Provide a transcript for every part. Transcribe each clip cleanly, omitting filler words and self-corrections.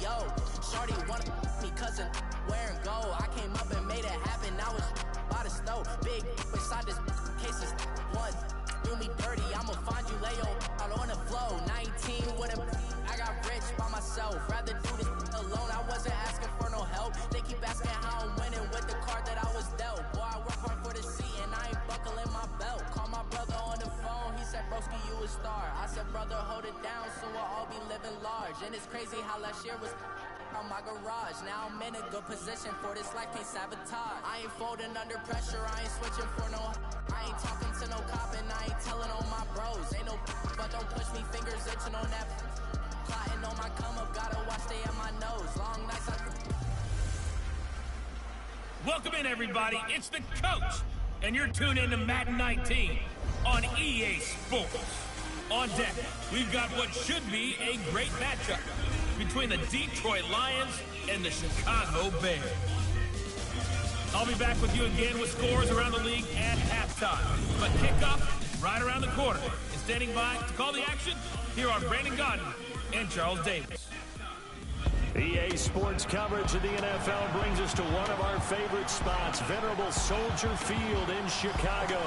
yo. Shorty wanna me cousin wearing gold. I came up and made it happen. I was by the stove. Big beside this cases. One do me dirty. I'ma find you Leo out on the flow. 19 with a I got rich by myself. Rather do this alone. I wasn't asking for no help. They keep asking how I'm winning with the card that I was dealt. Boy, I work hard for the seat and I ain't buckling my belt. Call my brother on the phone. He said, broski, you a star. I said, brother, hold it down. So we'll all be living large. And it's crazy how last year was on my garage. Now I'm in a good position for this life, can't sabotage. I ain't folding under pressure, I ain't switching for no. I ain't talking to no cop and I ain't telling on my bros. Ain't no but don't push me, fingers itching on that. Plotting on my come up, gotta watch stay in my nose. Long nights I... Welcome in everybody, it's the coach. And you're tuned in to Madden 19 on EA Sports. On deck, we've got what should be a great matchup between the Detroit Lions and the Chicago Bears. I'll be back with you again with scores around the league at halftime. But kickoff is right around the corner. And standing by to call the action, here are Brandon Gaudin and Charles Davis. EA Sports coverage of the NFL brings us to one of our favorite spots, venerable Soldier Field in Chicago.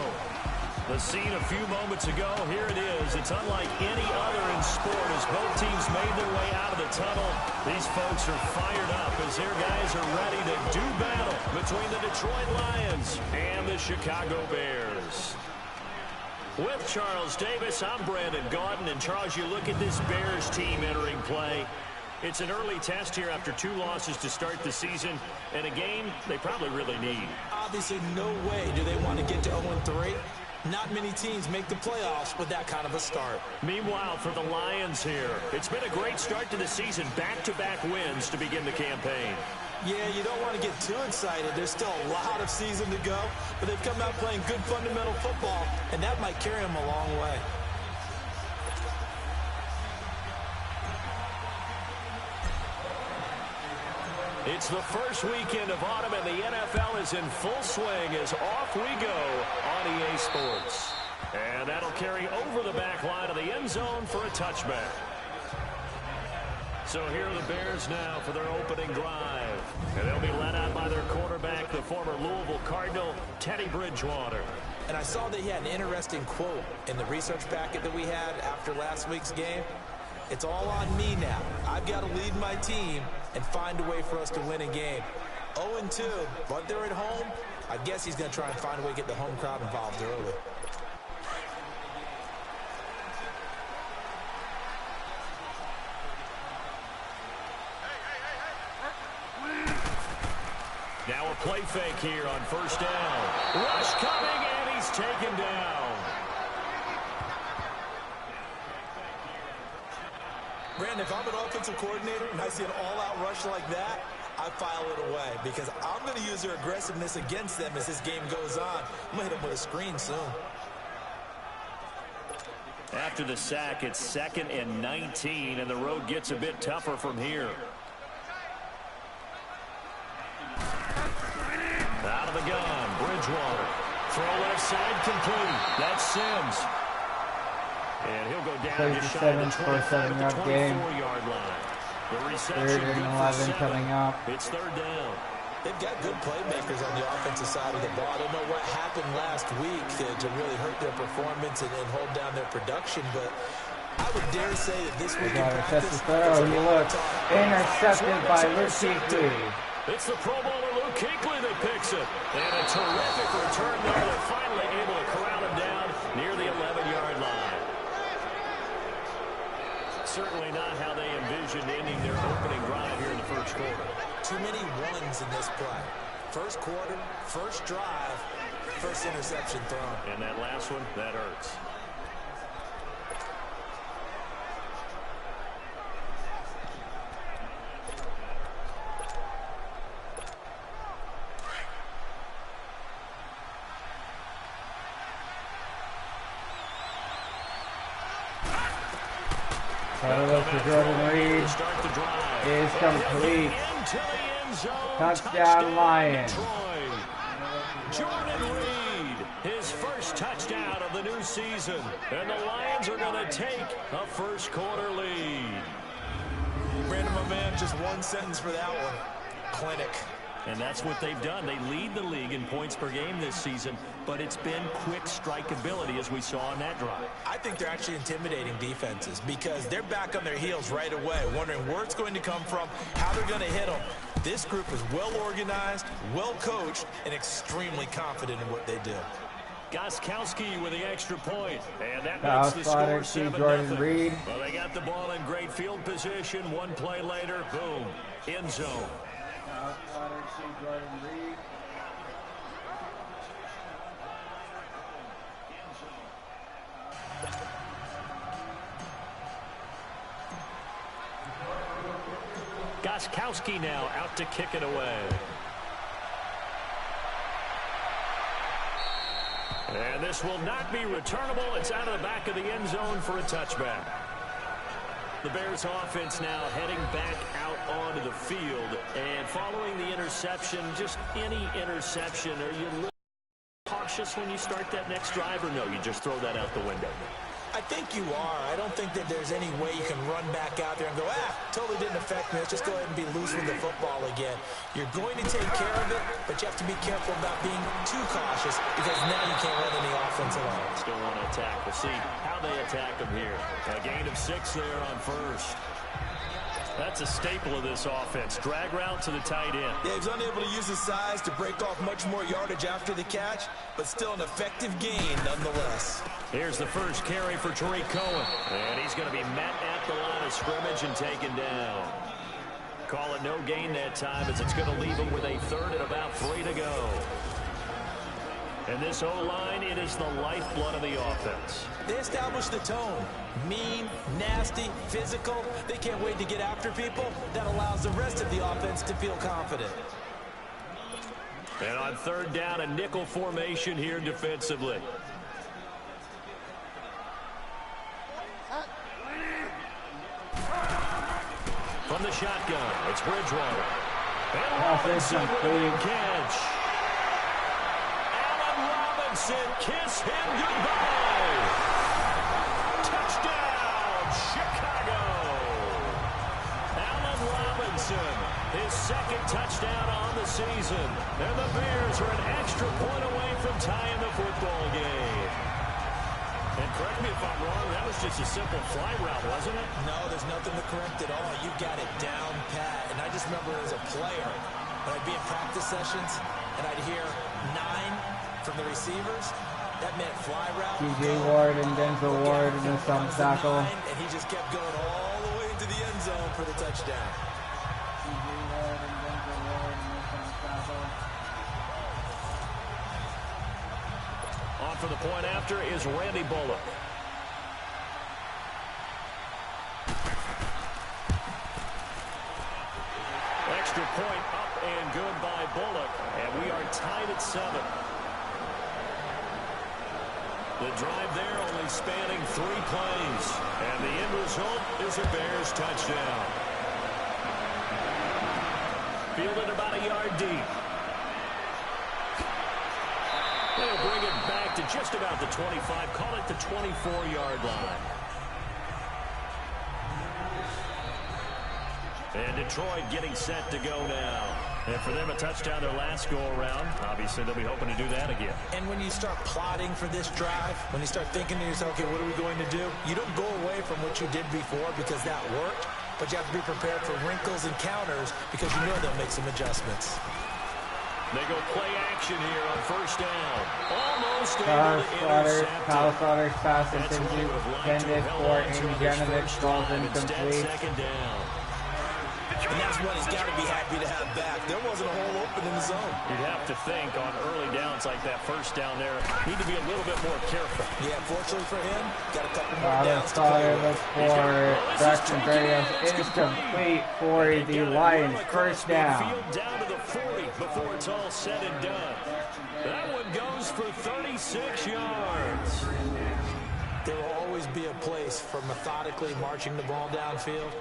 The scene a few moments ago, here it is. It's unlike any other in sport as both teams made their way out of the tunnel. These folks are fired up as their guys are ready to do battle between the Detroit Lions and the Chicago Bears. With Charles Davis, I'm Brandon Gaudin. And Charles, you look at this Bears team entering play. It's an early test here after 2 losses to start the season, and a game they probably really need. Obviously, no way do they want to get to 0-3. Not many teams make the playoffs with that kind of a start. Meanwhile, for the Lions here, it's been a great start to the season. Back-to-back wins to begin the campaign. Yeah, you don't want to get too excited. There's still a lot of season to go, but they've come out playing good fundamental football, and that might carry them a long way. It's the first weekend of autumn, and the NFL is in full swing as off we go on EA Sports. And that'll carry over the back line of the end zone for a touchback. So here are the Bears now for their opening drive. And they'll be led out by their quarterback, the former Louisville Cardinal, Teddy Bridgewater. And I saw that he had an interesting quote in the research packet that we had after last week's game. It's all on me now. I've got to lead my team and find a way for us to win a game. 0-2, but they're at home. I guess he's going to try and find a way to get the home crowd involved early. Now a play fake here on first down. Rush coming, and he's taken down. Brandon, if I'm an offensive coordinator and I see an all-out rush like that, I file it away because I'm going to use their aggressiveness against them as this game goes on. I'm going to hit them with a screen soon. After the sack, it's 2nd and 19, and the road gets a bit tougher from here. Out of the gun, Bridgewater. Throw left side complete. That's Sims. And he'll go down just shy of the 24-yard line. The reception 3rd and 11 coming up. It's 3rd down. They've got good playmakers on the offensive side of the ball. I don't know what happened last week to really hurt their performance and hold down their production, but I would dare say that this week in practice... He looks intercepted by Luke Kuechly. It's the Pro Bowler Luke Kuechly that picks it. And a terrific return there. They're finally able to corral him down near the 11-yard line. Certainly not how they envisioned ending their opening drive here in the first quarter. Too many ones in this play. First quarter, first drive, first interception thrown. And that last one, that hurts. For Jordan Reed is complete. Touchdown Lions. Jordan Reed, his first touchdown of the new season. And the Lions are going to take a first quarter lead. Brandon, my man, just one sentence for that one. Clinic. And that's what they've done. They lead the league in points per game this season, but it's been quick strike ability as we saw on that drive. I think they're actually intimidating defenses because they're back on their heels right away, wondering where it's going to come from, how they're going to hit them. This group is well organized, well coached, and extremely confident in what they do. Gostkowski with the extra point, and that makes the score 7-0. Jordan Reed. Well, they got the ball in great field position. One play later, boom, end zone. Jordan Reed. Gostkowski now out to kick it away. And this will not be returnable. It's out of the back of the end zone for a touchback. The Bears offense now heading back out onto the field. And following the interception, just any interception, are you a little cautious when you start that next drive, or no, you just throw that out the window? I think you are. I don't think that there's any way you can run back out there and go, totally didn't affect me. Let's just go ahead and be loose with the football again. You're going to take care of it, but you have to be careful about being too cautious because now you can't run any offense alone. Still want to attack. We'll see how they attack them here. A gain of 6 there on first. That's a staple of this offense. Drag route to the tight end. Yeah, he's unable to use his size to break off much more yardage after the catch, but still an effective gain nonetheless. Here's the first carry for Tariq Cohen. And he's going to be met at the line of scrimmage and taken down. Call it no gain that time as it's going to leave him with a third and about 3 to go. And this O-line, it is the lifeblood of the offense. They establish the tone. Mean, nasty, physical. They can't wait to get after people. That allows the rest of the offense to feel confident. And on third down, a nickel formation here defensively. From the shotgun, it's Bridgewater. And Robinson with a catch. Kiss him goodbye. Touchdown, Chicago. Allen Robinson, his second touchdown on the season. And the Bears are an extra point away from tying the football game. And correct me if I'm wrong, that was just a simple fly route, wasn't it? No, there's nothing to correct at all. You got it down pat. And I just remember as a player, when I'd be in practice sessions, and I'd hear 9 from the receivers, that meant fly route. TJ Ward and Denzel Ward in the stump tackle. And he just kept going all the way into the end zone for the touchdown. TJ Ward and Denzel Ward in the stump tackle. On for the point after is Randy Bullock. Extra point up and good by Bullock. And we are tied at 7. The drive there only spanning 3 plays. And the end result is a Bears touchdown. Fielded about a yard deep. They'll bring it back to just about the 25. Call it the 24-yard line. And Detroit getting set to go now. And for them, a touchdown their last go-around. Obviously, they'll be hoping to do that again. And when you start plotting for this drive, when you start thinking to yourself, okay, what are we going to do? You don't go away from what you did before because that worked, but you have to be prepared for wrinkles and counters because you know they'll make some adjustments. They go play action here on first down. Almost able to intercept it. Kyle Slaughter's pass intended for Amy Janovich, falls incomplete. Second down. And that's what he's got to be happy to have back. There wasn't a hole open in the zone. You'd have to think on early downs like that first down there, need to be a little bit more careful. Yeah, fortunately for him, got a couple more downs to play with. For Braxton Berrios is complete for the Lions. First down. Down to the 40 before it's all said and done. That one goes for 36 yards. There will always be a place for methodically marching the ball downfield.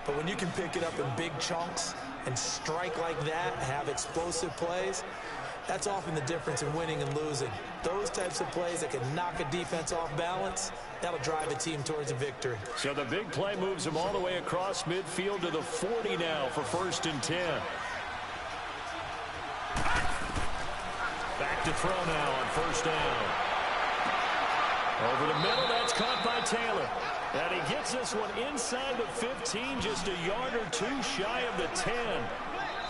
But when you can pick it up in big chunks and strike like that, have explosive plays, That's often the difference in winning and losing. Those types of plays that can knock a defense off balance, that'll drive a team towards a victory. So the big play moves them all the way across midfield to the 40 now for 1st and 10. Back to throw now on 1st down. Over the middle, that's caught by Taylor. And he gets this one inside the 15, just a yard or two shy of the 10.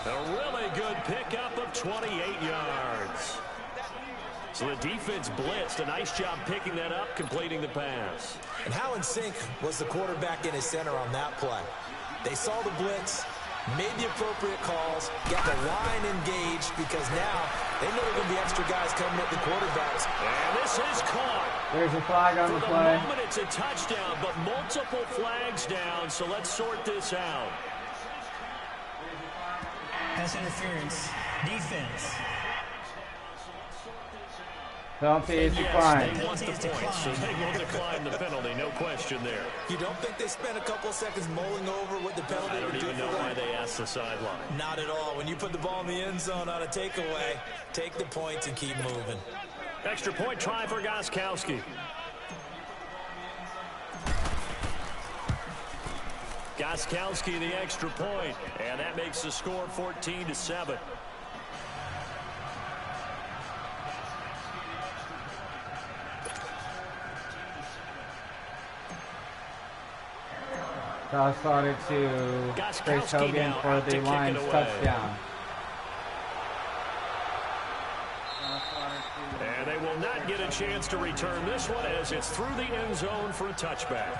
A really good pickup of 28 yards. So the defense blitzed. A nice job picking that up, completing the pass. And how in sync was the quarterback and his center on that play? They saw the blitz, made the appropriate calls, got the line engaged, because now they know there are going to be extra guys coming at the quarterbacks. And this is caught. There's a flag on the play. For the moment, it's a touchdown, but multiple flags down, so let's sort this out. Pass interference. Defense. Penalty is Yes, declined. they want the points, so they will decline the penalty, no question there. You don't think they spent a couple of seconds mulling over what the penalty I don't would do even for know them? why they asked the sideline. Not at all. When you put the ball in the end zone on a takeaway, take the points and keep moving. Extra point try for Gostkowski. Gostkowski the extra point, and that makes the score 14-7. Toss started to Chris Hogan for the Lions touchdown. And they will not get a chance to return this one as it's through the end zone for a touchback.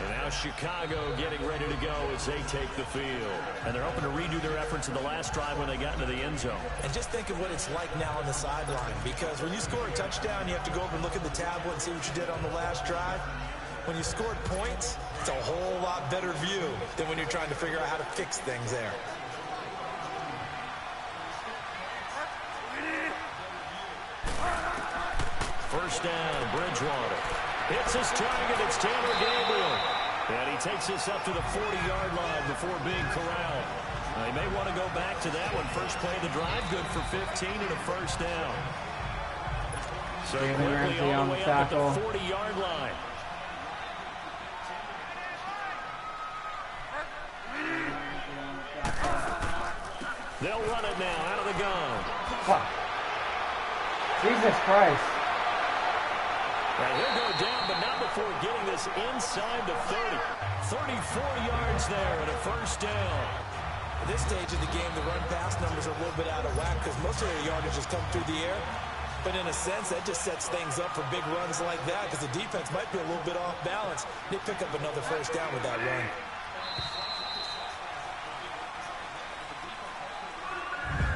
And now Chicago getting ready to go as they take the field. And they're hoping to redo their efforts in the last drive when they got into the end zone. And just think of what it's like now on the sideline, because when you score a touchdown, you have to go over and look at the tablet and see what you did on the last drive. When you scored points, it's a whole lot better view than when you're trying to figure out how to fix things there. First down, Bridgewater. Hits his target, it's Taylor Gabriel. And he takes this up to the 40-yard line before being corralled. They may want to go back to that one. First play of the drive, good for 15 and a first down. So quickly all the way up at the 40-yard line. They'll run it now out of the gun. Fuck. Jesus Christ. And he'll go down, but not before getting this inside the 30. 34 yards there and a first down. At this stage of the game, the run-pass numbers are a little bit out of whack because most of their yardage has come through the air. But in a sense, that just sets things up for big runs like that because the defense might be a little bit off balance. They pick up another first down with that run.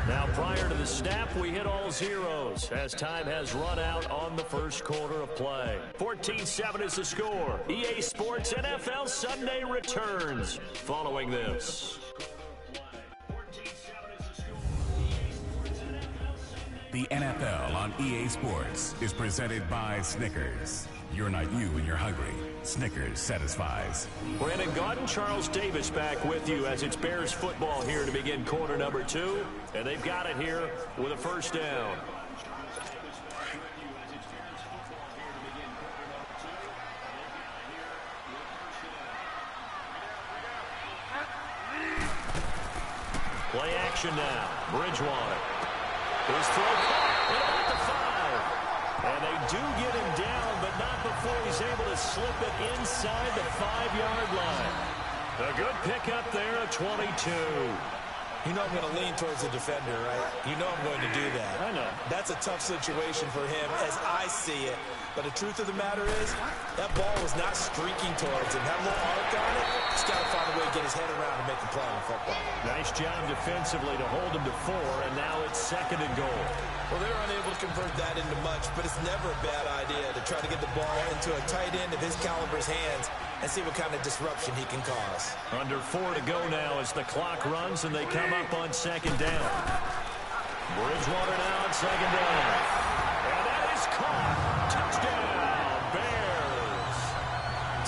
Now, prior to the snap, we hit all zeros as time has run out on the first quarter of play. 14-7 is the score. EA Sports NFL Sunday returns following this. The NFL on EA Sports is presented by Snickers. You're not you when you're hungry. Snickers satisfies. Brandon Gaudin, Charles Davis back with you as it's Bears football here to begin quarter number 2. And they've got it here with a first down. Play action now. Bridgewater. His throw caught at about the 5. And they do get him down, but not before he's able to slip it inside the 5-yard line. A good pickup there at 22. You know I'm going to lean towards the defender, right? You know I'm going to do that. I know. That's a tough situation for him as I see it. But the truth of the matter is, that ball was not streaking towards him. Had a little arc on it. He's got to find a way to get his head around and make a play on football. Nice job defensively to hold him to 4, and now it's 2nd and goal. Well, they're unable to convert that into much, but it's never a bad idea to try to get the ball into a tight end of his caliber's hands and see what kind of disruption he can cause. Under 4 to go now as the clock runs, and they come up on 2nd down. Bridgewater now on 2nd down. And that is caught. Touchdown, Bears.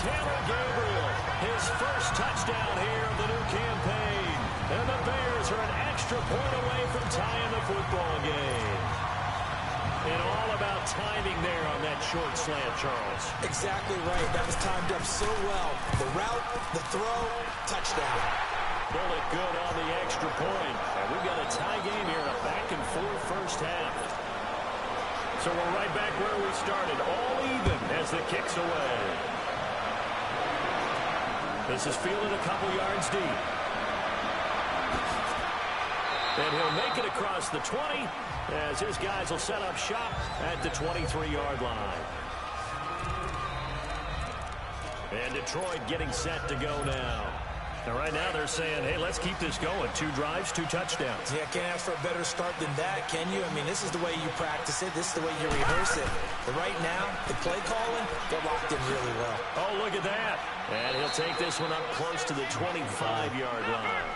Taylor Gabriel, his first touchdown here of the new campaign. And the Bears are an extra point away from tying the football game. about timing there on that short slant, Charles? Exactly right. That was timed up so well. The route, the throw, touchdown. Bullet good on the extra point. And we've got a tie game here in a back-and-forth first half. So we're right back where we started, all even as the kick's away. This is fielded a couple yards deep. And he'll make it across the 20 as his guys will set up shop at the 23-yard line. And Detroit getting set to go now. And right now they're saying, hey, let's keep this going. 2 drives, 2 touchdowns. Yeah, can't ask for a better start than that, can you? I mean, this is the way you practice it. This is the way you rehearse it. But right now, the play calling, they're locked in really well. Oh, look at that. And he'll take this one up close to the 25-yard line.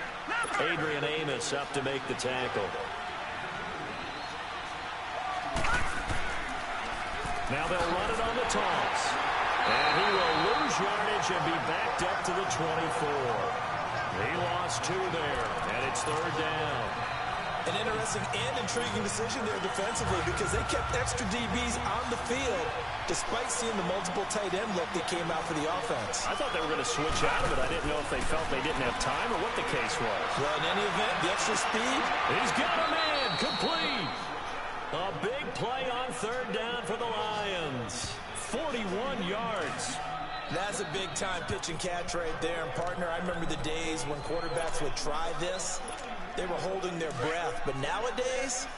Adrian Amos up to make the tackle. Now they'll run it on the toss. And he will lose yardage and be backed up to the 24. He lost 2 there, and it's 3rd down. An interesting and intriguing decision there defensively because they kept extra DBs on the field despite seeing the multiple tight end look that came out for the offense. I thought they were going to switch out of it. I didn't know if they felt they didn't have time or what the case was. Well, in any event, the extra speed. He's got a man complete. A big play on 3rd down for the Lions. 41 yards. That's a big-time pitch and catch right there. And, partner, I remember the days when quarterbacks would try this. They were holding their breath. But nowadays,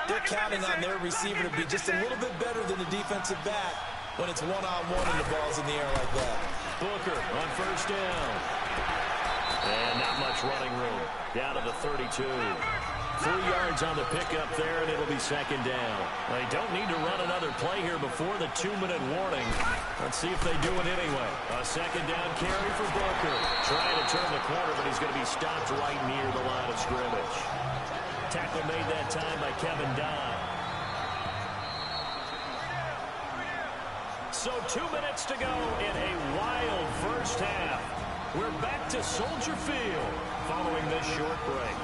they're counting on their receiver to be just a little bit better than the defensive back when it's one-on-one and the ball's in the air like that. Booker on 1st down. And not much running room. Down to the 32. 3 yards on the pickup there, and it'll be 2nd down. They don't need to run another play here before the 2-minute warning. Let's see if they do it anyway. A 2nd down carry for Booker. Trying to turn the corner, but he's going to be stopped right near the line of scrimmage. Tackle made that time by Kevin Dodd. So 2 minutes to go in a wild first half. We're back to Soldier Field following this short break.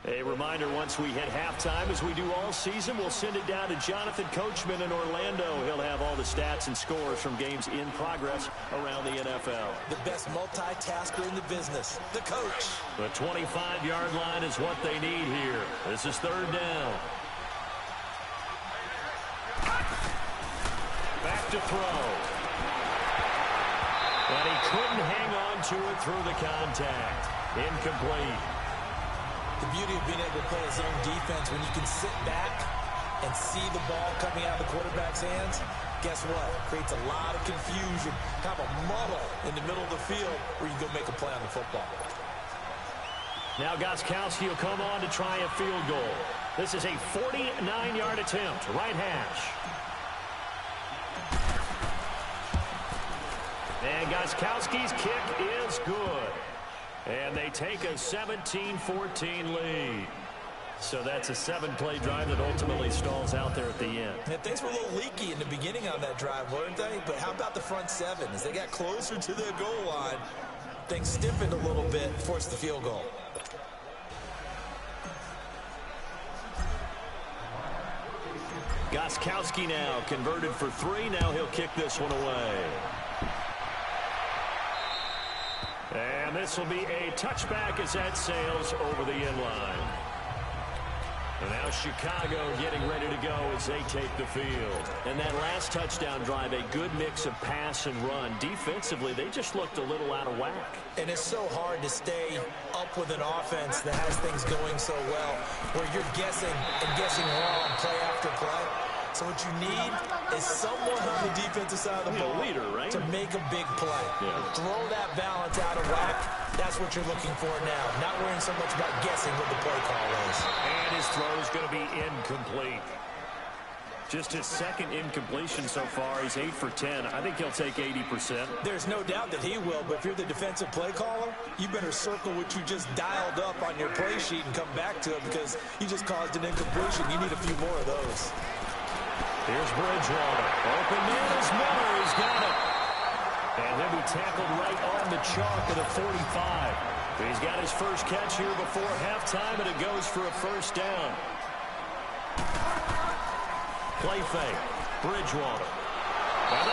A reminder, once we hit halftime, as we do all season, we'll send it down to Jonathan Coachman in Orlando. He'll have all the stats and scores from games in progress around the NFL. The best multitasker in the business, the coach. The 25-yard line is what they need here. This is 3rd down. Back to throw. And he couldn't hang on to it through the contact. Incomplete. The beauty of being able to play his own defense when you can sit back and see the ball coming out of the quarterback's hands, guess what? Creates a lot of confusion, kind of a muddle in the middle of the field where you can go make a play on the football. Now Gostkowski will come on to try a field goal. This is a 49-yard attempt, right hash. And Gostkowski's kick is good. And they take a 17-14 lead. So that's a 7-play drive that ultimately stalls out there at the end. Yeah, things were a little leaky in the beginning on that drive, weren't they? But how about the front 7? As they got closer to their goal line, things stiffened a little bit, forced the field goal. Gostkowski now converted for 3. Now he'll kick this one away. And this will be a touchback as that sails over the inline. And now Chicago getting ready to go as they take the field. And that last touchdown drive, a good mix of pass and run. Defensively, they just looked a little out of whack. And it's so hard to stay up with an offense that has things going so well, where you're guessing and guessing wrong play after play. So what you need is someone on the defensive side of the ball leader, right? to make a big play. Yeah. Throw that balance out of whack. That's what you're looking for now. Not worrying so much about guessing what the play call is. And his throw is going to be incomplete. Just his 2nd incompletion so far. He's 8 for 10. I think he'll take 80%. There's no doubt that he will, but if you're the defensive play caller, you better circle what you just dialed up on your play sheet and come back to it because you just caused an incompletion. You need a few more of those. Here's Bridgewater. Open man is Miller. He's got it. And he'll be tackled right on the chalk at the 45. He's got his first catch here before halftime, and it goes for a first down. Play fake. Bridgewater.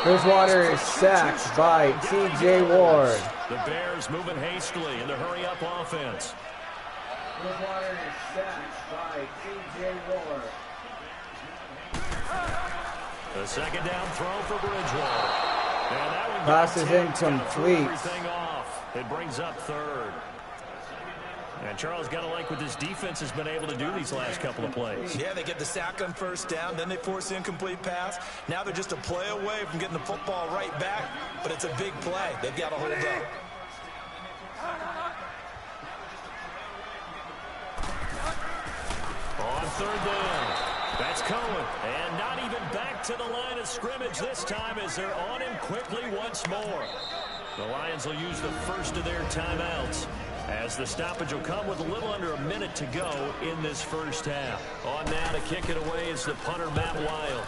Bridgewater is sacked by T.J. Ward. The Bears moving hastily in the hurry-up offense. Bridgewater is sacked by T.J. Ward. The second down throw for Bridgewater. And that one pass is incomplete. Everything off. It brings up third. And Charles, got to like what this defense has been able to do these last couple of plays. Yeah, they get the sack on first down, then they force the incomplete pass. Now they're just a play away from getting the football right back, but it's a big play. They've got to hold up. On third down. That's Cohen. And not even back to the line of scrimmage this time as they're on him quickly once more. The Lions will use the first of their timeouts, as the stoppage will come with a little under a minute to go in this first half. On now to kick it away is the punter, Matt Wild.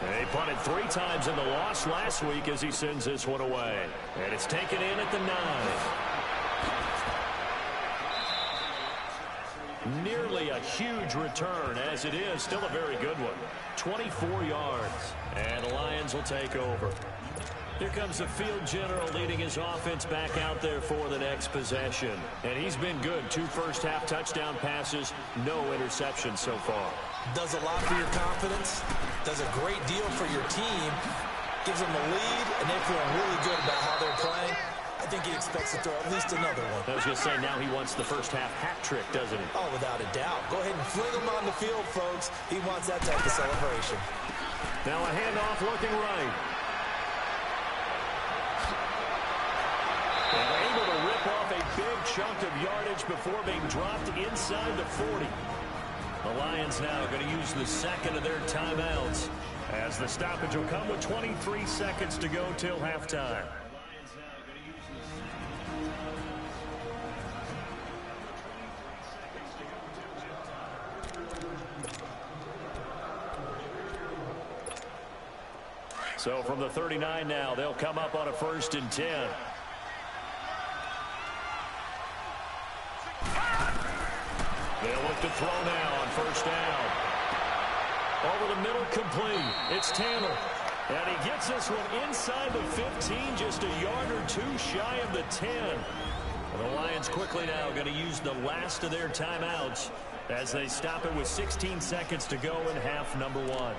They punted 3 times in the loss last week as he sends this one away. And it's taken in at the 9. Nearly a huge return, as it is still a very good one. 24 yards, and the Lions will take over. Here comes the field general leading his offense back out there for the next possession. And he's been good. 2 first-half touchdown passes, no interceptions so far. Does a lot for your confidence, does a great deal for your team, gives them a lead, and they're feeling really good about how they're playing. I think he expects to throw at least another one. I was going to say, now he wants the first-half hat trick, doesn't he? Oh, without a doubt. Go ahead and fling him on the field, folks. He wants that type of celebration. Now a handoff looking right. And able to rip off a big chunk of yardage before being dropped inside the 40. The Lions now going to use the second of their timeouts, as the stoppage will come with 23 seconds to go till halftime. So from the 39 now, they'll come up on a 1st and 10. They'll look to throw now on 1st down. Over the middle, complete. It's Tanner. And he gets this one inside the 15, just a yard or 2 shy of the 10. And the Lions quickly now going to use the last of their timeouts as they stop it with 16 seconds to go in half number 1.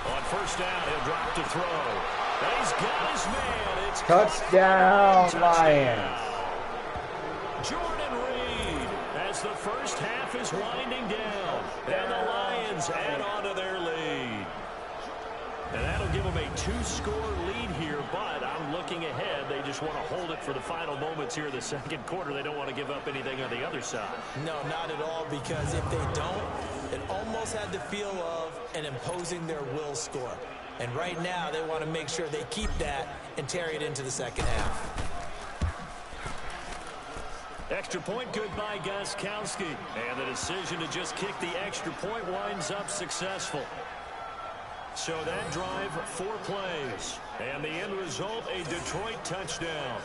On 1st down, he'll drop to throw. And he's got his man. It's touchdown, Lions. Jordan Reed, as the first half is winding down, and the Lions add on to their lead. And that'll give them a 2-score lead here, but I'm looking ahead. They just want to hold it for the final moments here in the second quarter. They don't want to give up anything on the other side. No, not at all, because if they don't, it almost had the feel of an imposing their will score. And right now, they want to make sure they keep that and carry it into the second half. Extra point good by Gostkowski. And the decision to just kick the extra point winds up successful. So that drive, 4 plays. And the end result, a Detroit touchdown.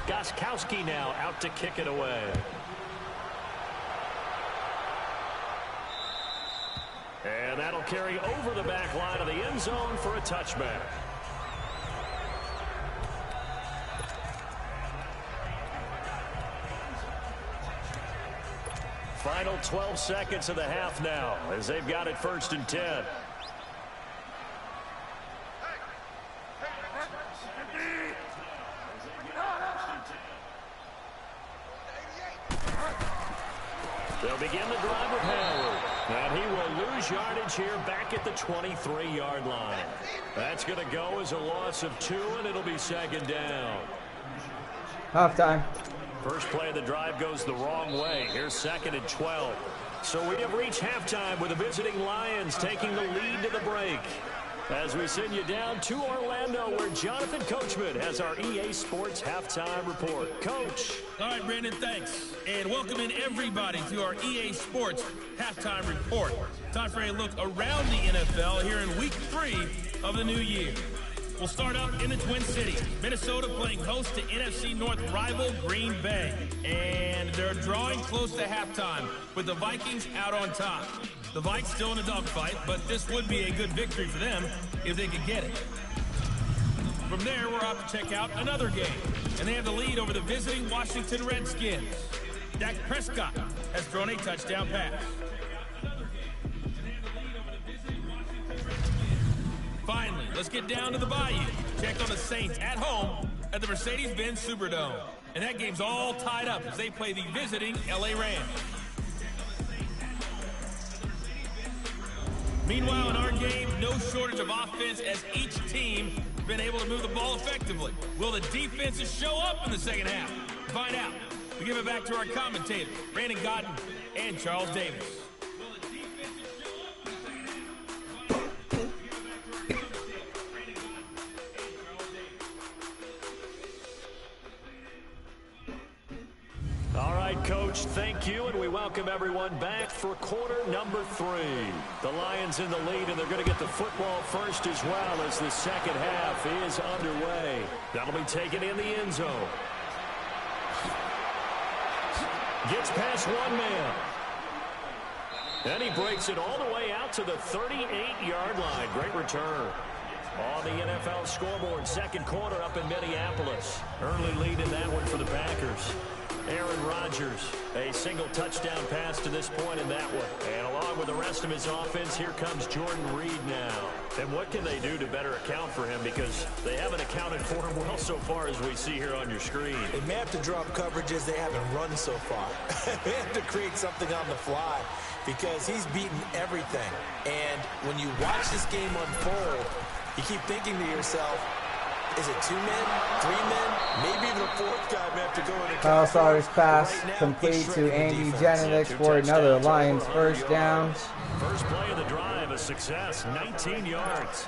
Gostkowski now out to kick it away. And that'll carry over the back line of the end zone for a touchback. Final 12 seconds of the half now, as they've got it 1st and 10. They'll begin the drive with Howard. And he will lose yardage here back at the 23-yard line. That's going to go as a loss of 2, and it'll be 2nd down. Halftime. First play of the drive goes the wrong way. Here's 2nd and 12. So we have reached halftime with the visiting Lions taking the lead to the break. As we send you down to Orlando, where Jonathan Coachman has our EA Sports Halftime Report. Coach. All right, Brandon, thanks. And welcome in everybody to our EA Sports Halftime Report. Time for a look around the NFL here in Week 3 of the new year. We'll start up in the Twin Cities. Minnesota playing host to NFC North rival Green Bay. And they're drawing close to halftime with the Vikings out on top. The Vikes still in a dogfight, but this would be a good victory for them if they could get it. From there, we're off to check out another game. And they have the lead over the visiting Washington Redskins. Dak Prescott has thrown a touchdown pass. Finally, let's get down to the Bayou. Check on the Saints at home at the Mercedes-Benz Superdome. And that game's all tied up as they play the visiting LA Rams. Meanwhile, in our game, no shortage of offense as each team has been able to move the ball effectively. Will the defenses show up in the second half? To find out, we give it back to our commentators, Brandon Gaudin and Charles Davis. All right, Coach, thank you, and we welcome everyone back for quarter number 3. The Lions in the lead, and they're going to get the football first as well as the second half is underway. That'll be taken in the end zone. Gets past one man. And he breaks it all the way out to the 38-yard line. Great return. On the NFL scoreboard, second quarter up in Minneapolis. Early lead in that one for the Packers. Aaron Rodgers, a single touchdown pass to this point in that one. And along with the rest of his offense, here comes Jordan Reed now. And what can they do to better account for him? Because they haven't accounted for him well so far as we see here on your screen. They may have to drop coverages they haven't run so far. They have to create something on the fly because he's beaten everything. And when you watch this game unfold, you keep thinking to yourself, is it 2 men, 3 men, maybe even a 4th guy may have to go in and Kyle Sauter's pass complete to Andy Janilich for another Lions first down. First play of the drive, a success, 19 yards.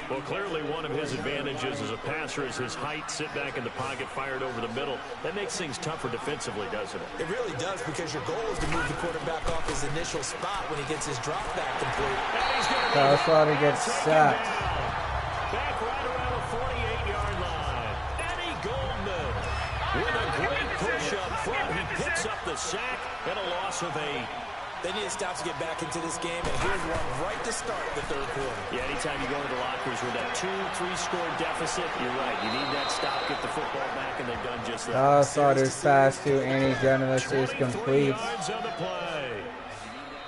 Well, clearly one of his advantages as a passer is his height, sit back in the pocket, fired over the middle. That makes things tougher defensively, doesn't it? It really does, because your goal is to move the quarterback off his initial spot when he gets his drop back complete. Kyle Sauter gets sacked. Back right around the 48-yard line. Eddie Goldman with a great push up front. He picks up the sack and a loss of 8. They need to stop to get back into this game, and here's one right to start the third quarter. Yeah, anytime you go into the lockers with that 2-3 score deficit, you're right. You need that stop, get the football back, and they've done just that. Kyle Sauter's pass to Andy Janilich is complete. 3 yards on the play.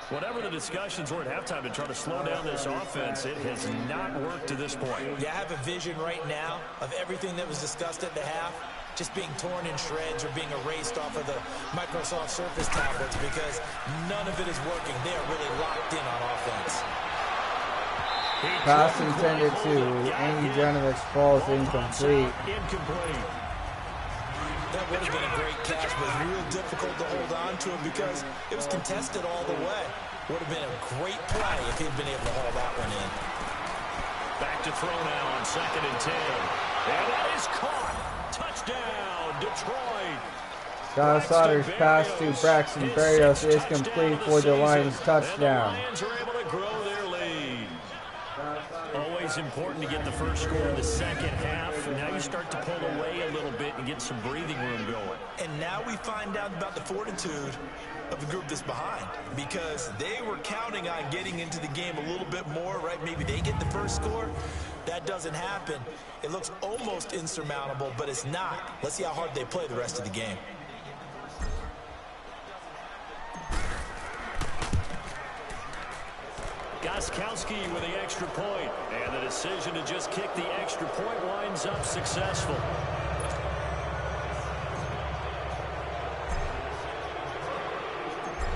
Whatever the discussions were at halftime to try to slow down this offense, it has not worked to this point. Yeah, I have a vision right now of everything that was discussed at the half just being torn in shreds or being erased off of the Microsoft Surface tablets because none of it is working. They are really locked in on offense. Pass intended to Andy Janilich falls incomplete. That would have been a great catch, but real difficult to hold on to him because it was contested all the way. Would have been a great play if he'd been able to haul that one in. Back to throw now on 2nd and 10. And that is caught. Touchdown, Detroit. Kyle Sauter's pass to Braxton Berrios is complete for the Lions touchdown. And the Lions are able to grow their lead. Always important to get the first score in the second half. And now you start to pull away a little bit and get some breathing room going. And now we find out about the fortitude of the group that's behind, because they were counting on getting into the game a little bit more, right? Maybe they get the first score. That doesn't happen. It looks almost insurmountable, but it's not. Let's see how hard they play the rest of the game. Gostkowski with the extra point, and the decision to just kick the extra point winds up successful.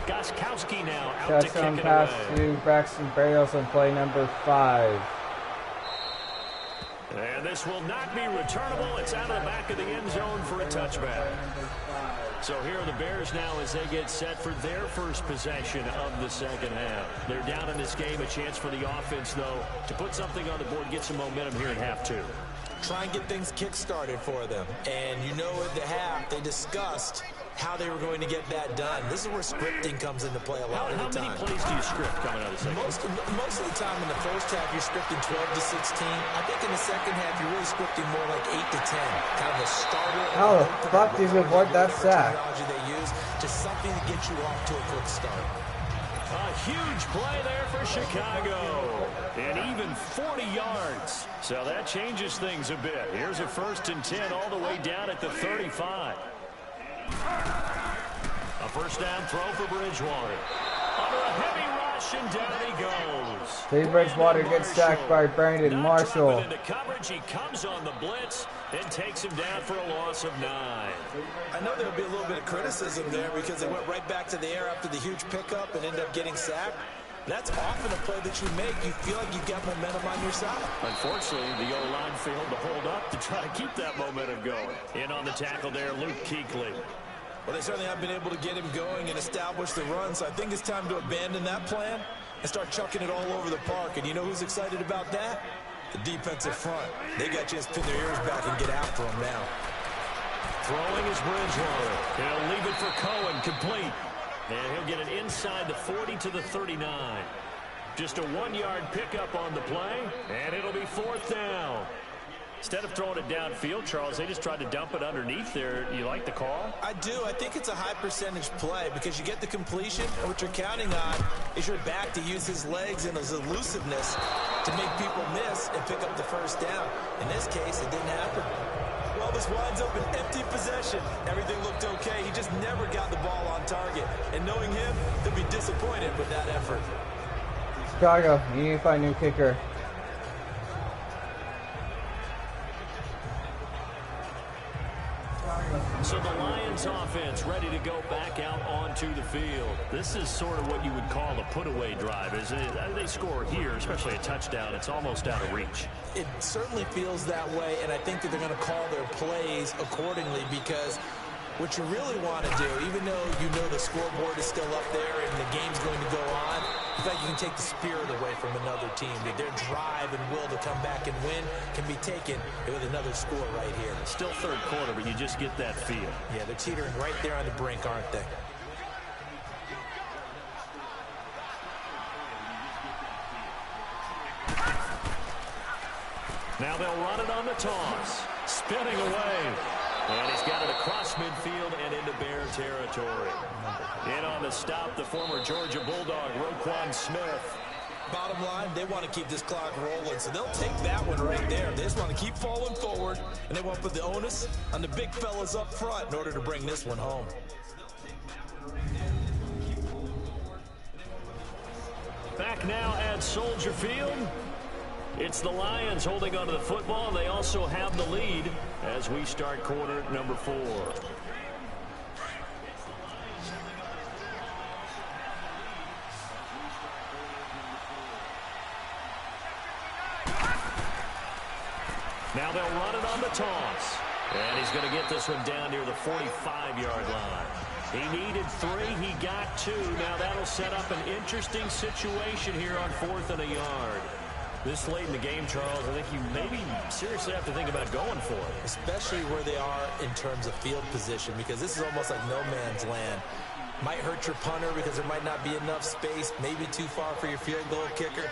Gostkowski now out to kick it pass away. to Braxton Berrios on play number 5. And this will not be returnable. It's out of the back of the end zone for a touchback. So here are the Bears now as they get set for their first possession of the second half. They're down in this game. A chance for the offense, though, to put something on the board, get some momentum here in half two. Try and get things kick-started for them. And you know at the half, they discussed how they were going to get that done. This is where scripting comes into play a lot of the time. How many plays do you script coming out of the second? Most of the time in the first half, you're scripting 12 to 16. I think in the second half, you're really scripting more like 8 to 10. Kind of a starter. How the fuck did you avoid that sack? They use just something to get you off to a quick start. A huge play there for Chicago. And even 40 yards. So that changes things a bit. Here's a 1st and 10 all the way down at the 35. A first down throw for Bridgewater. Under a heavy rush, and down he goes. Teddy Bridgewater gets sacked by Brandon Marshall. Into coverage, he comes on the blitz and takes him down for a loss of 9. I know there'll be a little bit of criticism there because they went right back to the air after the huge pickup and ended up getting sacked. That's often a play that you make. You feel like you've got momentum on your side. Unfortunately, the O-line failed to hold up to try to keep that momentum going. In on the tackle there, Luke Kuechly. Well, they certainly have been able to get him going and establish the run, so I think it's time to abandon that plan and start chucking it all over the park. And you know who's excited about that? The defensive front. They got to just pin their ears back and get after him now. Throwing is Bridgewater. He'll leave it for Cohen, complete. And he'll get it inside the 40 to the 39. Just a 1-yard pickup on the play, and it'll be 4th down. Instead of throwing it downfield, Charles, they just tried to dump it underneath there. You like the call? I do. I think it's a high percentage play because you get the completion, and what you're counting on is your back to use his legs and his elusiveness to make people miss and pick up the first down. In this case, it didn't happen. Well, this winds up an empty possession. Everything looked okay. He just never got the ball on target. And knowing him, they'll be disappointed with that effort. Chicago, you need to find a new kicker. So the Lions offense ready to go back out onto the field. This is sort of what you would call a put-away drive. As they score here, especially a touchdown, it's almost out of reach. It certainly feels that way, and I think that they're going to call their plays accordingly because what you really want to do, even though you know the scoreboard is still up there and the game's going to go on, in fact, you can take the spirit away from another team. Their drive and will to come back and win can be taken with another score right here. Still third quarter, but you just get that feel. Yeah, they're teetering right there on the brink, aren't they? Now they'll run it on the toss. Spinning away. And he's got it across midfield and into Bear territory. In on the stop, the former Georgia Bulldog, Roquan Smith. Bottom line, they want to keep this clock rolling, so they'll take that one right there. They just want to keep falling forward, and they want to put the onus on the big fellas up front in order to bring this one home. Back now at Soldier Field. It's the Lions holding onto the football. They also have the lead as we start quarter number 4. Now they'll run it on the toss. And he's going to get this one down near the 45-yard line. He needed 3. He got 2. Now that'll set up an interesting situation here on 4th and a yard. This late in the game, Charles, I think you maybe seriously have to think about going for it. Especially where they are in terms of field position, because this is almost like no man's land. Might hurt your punter because there might not be enough space, maybe too far for your field goal kicker.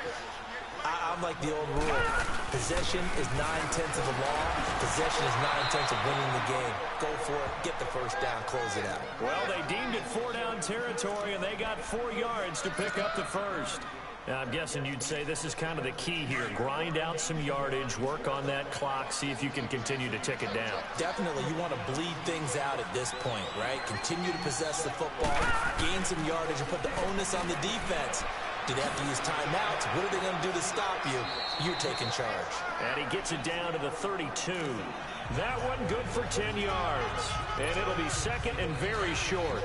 I'm like the old rule. Possession is 9/10 of the law. Possession is 9/10 of winning the game. Go for it. Get the first down. Close it out. Well, they deemed it 4-down territory, and they got 4 yards to pick up the first. Now, I'm guessing you'd say this is kind of the key here. Grind out some yardage, work on that clock, see if you can continue to tick it down. Definitely. You want to bleed things out at this point, right? Continue to possess the football, gain some yardage, and put the onus on the defense. Do they have to use timeouts? What are they going to do to stop you? You're taking charge. And he gets it down to the 32. That one good for 10 yards. And it'll be second and very short.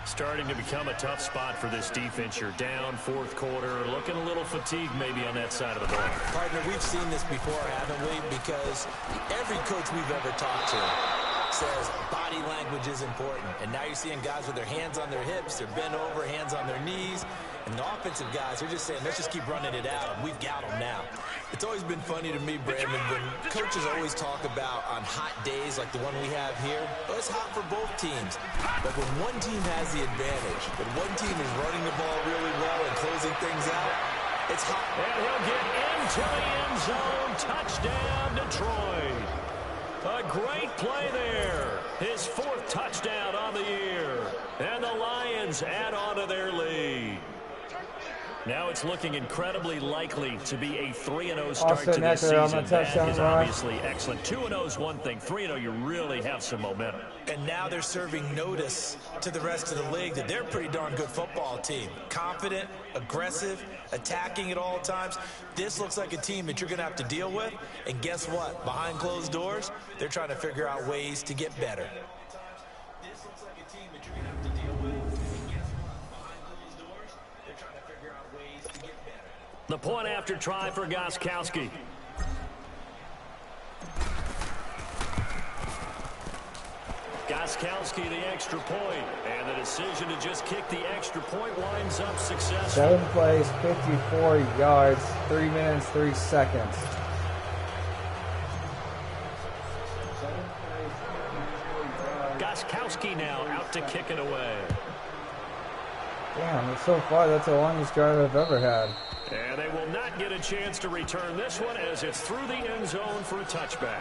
Starting to become a tough spot for this defense. You're down fourth quarter, looking a little fatigued maybe on that side of the ball. Partner, we've seen this before, haven't we? Because every coach we've ever talked to says body language is important. And now you're seeing guys with their hands on their hips, they're bent over, hands on their knees. And the offensive guys are just saying, let's just keep running it out. And we've got them now. It's always been funny to me, Brandon, when coaches always talk about on hot days like the one we have here, well, it's hot for both teams. But when one team has the advantage, when one team is running the ball really well and closing things out, it's hot. And he'll get into the end zone. Touchdown, Detroit. A great play there. His 4th touchdown on the year. And the Lions add on to their lead. Now it's looking incredibly likely to be a 3-0 start to this season. That is obviously excellent. 2-0 is one thing. 3-0, you really have some momentum. And now they're serving notice to the rest of the league that they're a pretty darn good football team. Confident, aggressive, attacking at all times. This looks like a team that you're going to have to deal with. And guess what? Behind closed doors, they're trying to figure out ways to get better. This looks like a team that you're going to have to deal with. And guess what? Behind closed doors, they're trying to figure out ways to get better. The point after try for Gostkowski. Gostkowski, the extra point, and the decision to just kick the extra point winds up successful. 7 plays, 54 yards, 3 minutes, 3 seconds. Gostkowski now out to kick it away. Damn, so far that's the longest drive I've ever had. And they will not get a chance to return this one as it's through the end zone for a touchback.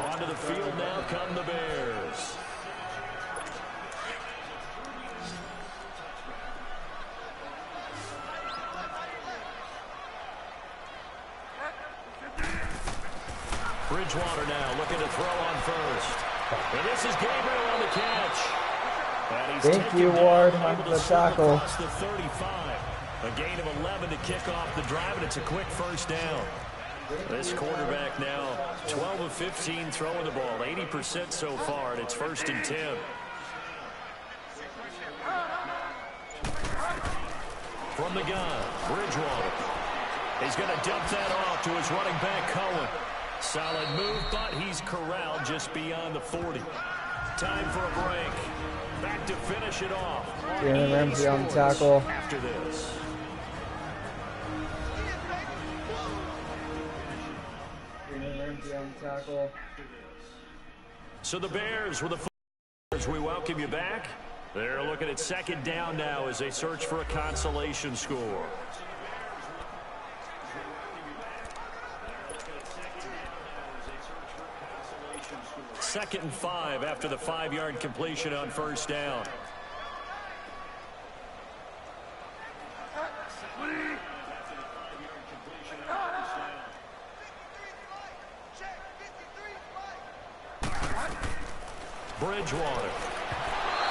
Onto the field now come the Bears. Bridgewater now looking to throw on first. And this is Gabriel on the catch. And he's Thank you, Ward, on the tackle. Across the 35. A gain of 11 to kick off the drive, and it's a quick first down. This quarterback now 12 of 15 throwing the ball, 80% so far, and it's 1st and 10. From the gun, Bridgewater. He's going to dump that off to his running back, Cohen. Solid move, but he's corralled just beyond the 40. Time for a break. Back to finish it off. Jalen Ramsey on the tackle. After this. Tackle. So the Bears with the as we welcome you back. They're looking at 2nd down now as they search for a consolation score. Second and 5 after the 5-yard completion on 1st down. Bridgewater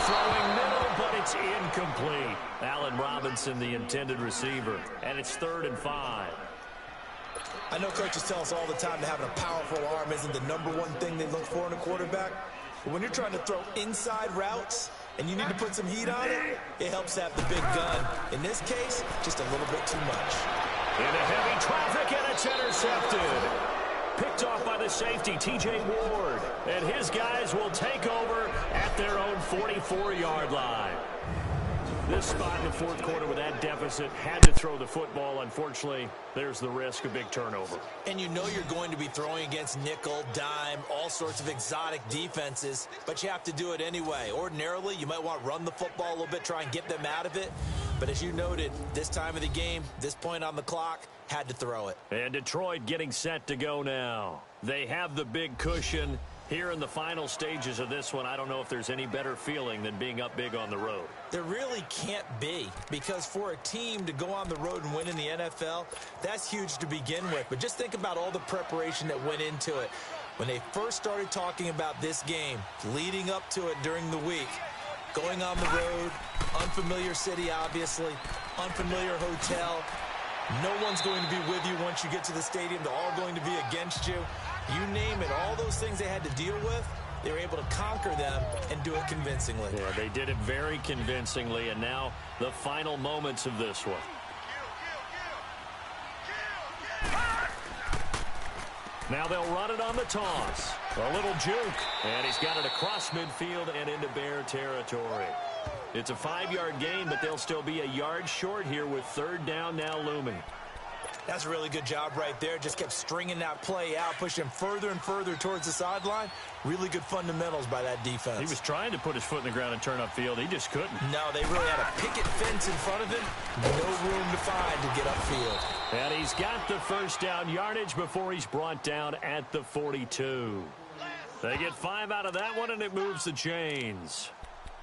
throwing middle, but it's incomplete. Allen Robinson, the intended receiver, and it's 3rd and 5. I know coaches tell us all the time that having a powerful arm isn't the #1 thing they look for in a quarterback. But when you're trying to throw inside routes and you need to put some heat on it, it helps to have the big gun. In this case, just a little bit too much. Into heavy traffic, and it's intercepted. Picked off by the safety, T.J. Ward. And his guys will take over at their own 44-yard line. This spot in the 4th quarter with that deficit had to throw the football. Unfortunately, there's the risk of big turnover. And you know you're going to be throwing against nickel, dime, all sorts of exotic defenses, but you have to do it anyway. Ordinarily, you might want to run the football a little bit, try and get them out of it. But as you noted, this time of the game, this point on the clock, had to throw it. And Detroit getting set to go now. They have the big cushion. Here in the final stages of this one, I don't know if there's any better feeling than being up big on the road. There really can't be, because for a team to go on the road and win in the NFL, that's huge to begin with. But just think about all the preparation that went into it. When they first started talking about this game, leading up to it during the week, going on the road, unfamiliar city, obviously, unfamiliar hotel. No one's going to be with you once you get to the stadium. They're all going to be against you. You name it, all those things they had to deal with, they were able to conquer them and do it convincingly. Yeah, they did it very convincingly, and now the final moments of this one. Now they'll run it on the toss. A little juke, and he's got it across midfield and into Bear territory. It's a 5-yard gain, but they'll still be a yard short here with third down now looming. That's a really good job right there. Just kept stringing that play out, pushing him further and further towards the sideline. Really good fundamentals by that defense. He was trying to put his foot in the ground and turn upfield. He just couldn't. No, they really had a picket fence in front of him. No room to find to get upfield. And he's got the first down yardage before he's brought down at the 42. They get 5 out of that one, and it moves the chains.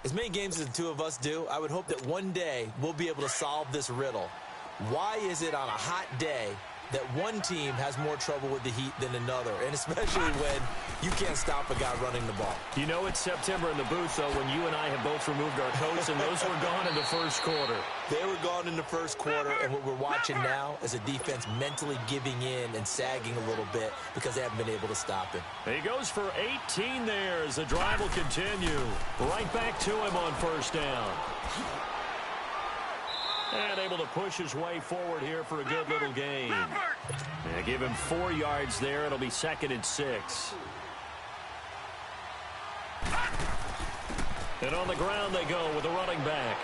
As many games as the two of us do, I would hope that one day we'll be able to solve this riddle. Why is it on a hot day that one team has more trouble with the heat than another, and especially when you can't stop a guy running the ball? You know it's September in the booth, though, when you and I have both removed our coats, and those were gone in the first quarter. They were gone in the first quarter, and what we're watching now is a defense mentally giving in and sagging a little bit because they haven't been able to stop him. He goes for 18 there as the drive will continue. Right back to him on first down. And able to push his way forward here for a good little gain. Yeah, give him 4 yards there. It'll be 2nd and 6. And on the ground they go with a running back.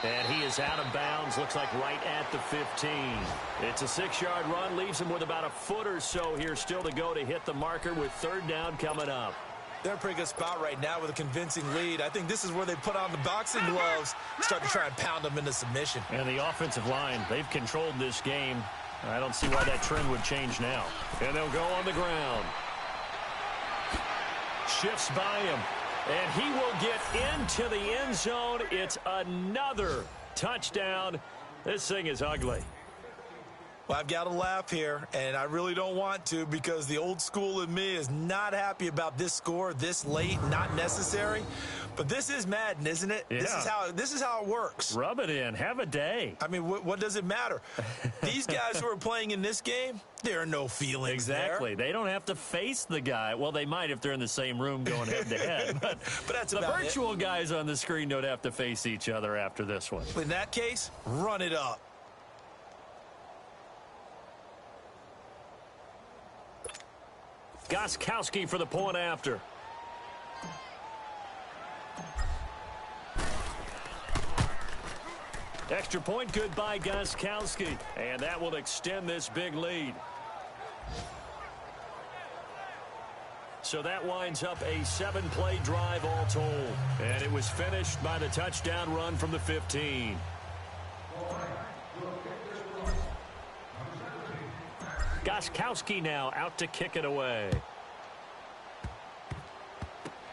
And he is out of bounds, looks like right at the 15. It's a 6-yard run, leaves him with about a foot or so here still to go to hit the marker with third down coming up. They're in a pretty good spot right now with a convincing lead. I think this is where they put on the boxing gloves, start to try and pound them into submission. And the offensive line, they've controlled this game. I don't see why that trend would change now. And they'll go on the ground. Shifts by him. And he will get into the end zone. It's another touchdown. This thing is ugly. Well, I've got to laugh here, and I really don't want to because the old school in me is not happy about this score this late, not necessary. But this is Madden, isn't it? Yeah. This is how it works. Rub it in. Have a day. I mean, what does it matter? These guys who are playing in this game, there are no feelings exactly. there. They don't have to face the guy. Well, they might if they're in the same room going head-to-head. But that's the about virtual guys on the screen don't have to face each other after this one. In that case, run it up. Gostkowski for the point after. Extra point good by Gostkowski. And that will extend this big lead. So that winds up a 7-play drive all told. And it was finished by the touchdown run from the 15. Gostkowski now out to kick it away.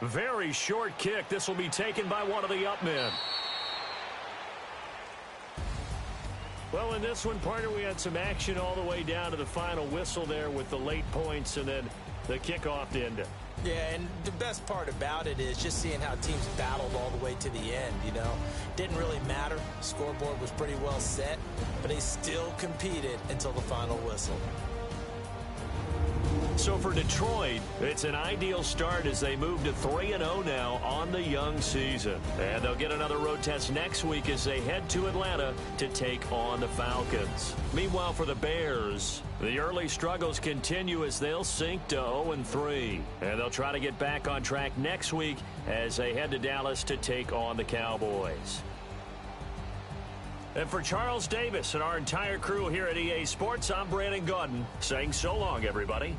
Very short kick. This will be taken by one of the up men. Well, in this one, partner, we had some action all the way down to the final whistle there with the late points and then the kickoff to end it. Yeah, and the best part about it is just seeing how teams battled all the way to the end, you know. Didn't really matter. Scoreboard was pretty well set, but they still competed until the final whistle. So for Detroit, it's an ideal start as they move to 3-0 now on the young season. And they'll get another road test next week as they head to Atlanta to take on the Falcons. Meanwhile, for the Bears, the early struggles continue as they'll sink to 0-3. And they'll try to get back on track next week as they head to Dallas to take on the Cowboys. And for Charles Davis and our entire crew here at EA Sports, I'm Brandon Gaudin saying so long, everybody.